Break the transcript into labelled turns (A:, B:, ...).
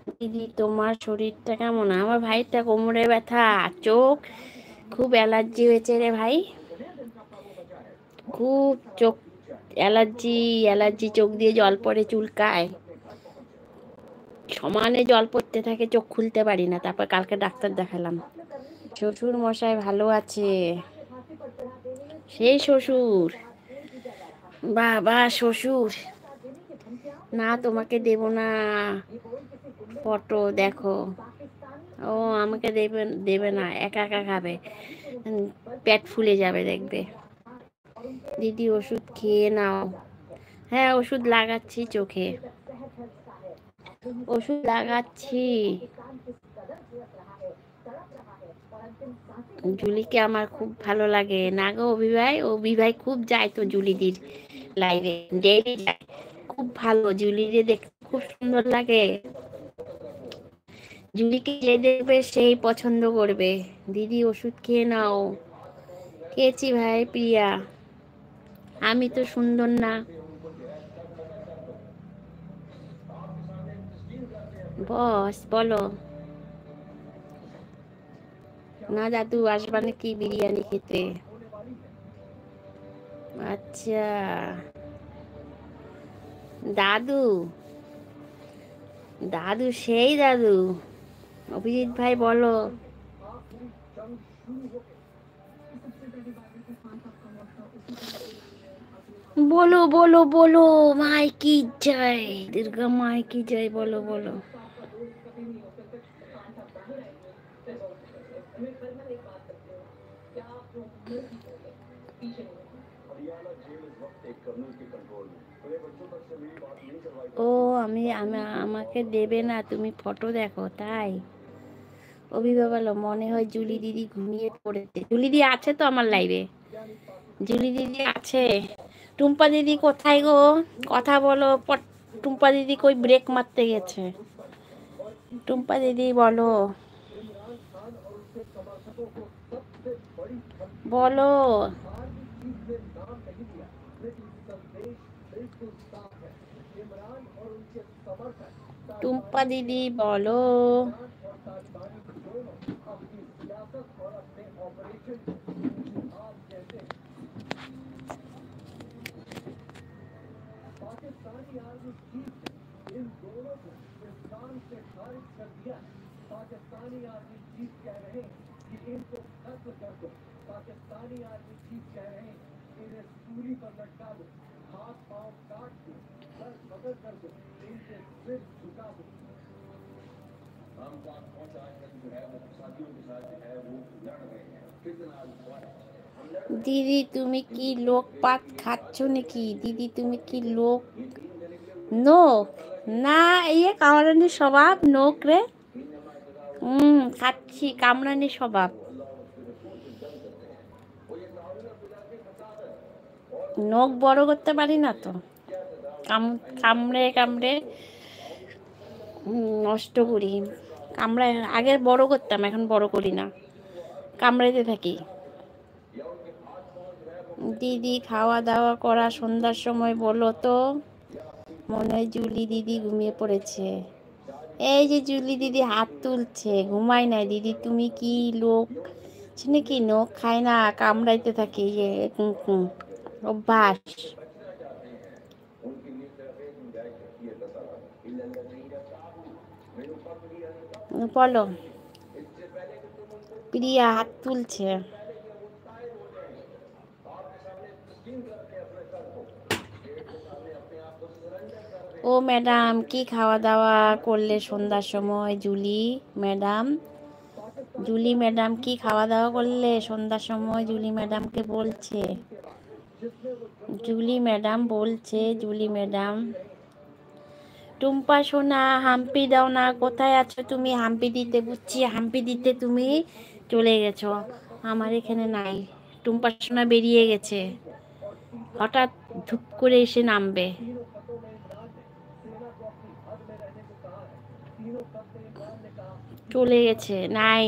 A: দিদি তোমার শরীরটা কেমন? আমার ভাইটা কোমরে ব্যথা, চোখ, খুব অ্যালার্জি হয়েছে রে ভাই। খুব চোখ অ্যালার্জি, অ্যালার্জি, চোখ দিয়ে জল পড়ে, চুলকায়, সমানে জল পড়তে থাকে, চোখ খুলতে পারি না। তারপর কালকে ডাক্তার দেখালাম। শ্বশুর মশাই ভালো আছে? সেই শ্বশুর, বাবা শ্বশুর, না তোমাকে দেব না। ফটো দেখো। ও আমাকে দেবে, দেবে না, একা একা খাবে, পেট ফুলে যাবে দেখবে। দিদি ওষুধ খেয়ে নাও। হ্যাঁ ওষুধ লাগাচ্ছি চোখে, ওষুধ লাগাচ্ছি। জুলিকে আমার খুব ভালো লাগে না গো অভিভাই, অভিভাই খুব যায় তো জুলিদির লাইভে, ডেইলি যায়, খুব ভালো। জুলিরে দেখতে খুব সুন্দর লাগে। জুলিকে যে দেখবে সেই পছন্দ করবে। দিদি ওষুধ খেয়ে নাও। খেয়েছি ভাই প্রিয়া। আমি তো সুন্দর না? বস বলো না। দাদু আসবা নাকি বিরিয়ানি খেতে? আচ্ছা দাদু, দাদু সেই দাদু। অভিজিৎ ভাই বলো। বলো বলো বলো, মাই কি জয়, দুর্গা মাই কি জয়, বলো বলো। ও আমাকে দেবে না, তুমি ফটো দেখো তাই? অভিভাবক বলো, মনে হয় জুলি দিদি ঘুমিয়ে পড়েছে। জুলি দিদি আছে তো আমার লাইভে, জুলি দিদি আছে। টুম্পা দিদি কোথায় গো? কথা বলো। টুম্পা দিদি কই ব্রেক মারতে গেছে? টুম্পা দিদি বলো, বলো। টুম্পা দিদি বলো। দিদি তুমি কি লোক পাত খাচ্ছ নাকি? দিদি তুমি কি লোক নোক? না, ইয়ে কামড়ানি স্বভাব নোক রে। খাচ্ছি, কামড়ানি স্বভাব। নখ বড় করতে পারি না তো, কামড়ে কামড়ে নষ্ট করি। কামড়ায়, আগে বড় করতাম, এখন বড় করি না, কামড়াইতে থাকি। দিদি খাওয়া দাওয়া করা সন্ধ্যার সময় বলো তো। মনে হয় জুলি দিদি ঘুমিয়ে পড়েছে। এই যে জুলি দিদি হাত তুলছে, ঘুমায় নাই দিদি। তুমি কি লোক নাকি? নখ খায় না, কামড়াইতে থাকে, ইয়ে অভ্যাস। বলো। প্রিয়া হাত তুলছে। ও ম্যাডাম কি খাওয়া দাওয়া করলে সন্ধ্যার সময়? জুলি ম্যাডাম, জুলি ম্যাডাম কি খাওয়া দাওয়া করলে সন্ধ্যার সময়? জুলি ম্যাডামকে বলছে, জুলি ম্যাডাম বলছে, জুলি ম্যাডাম। টুম্পা সোনা হাম্পি দাও না, কোথায় আছো তুমি? হাম্পি দিতে বুঝছি, হাম্পি দিতে তুমি চলে গেছো, আমার এখানে নাই। টুম্পা সোনা বেরিয়ে গেছে, হঠাৎ ধুপ করে এসে নামবে। চলে গেছে, নাই।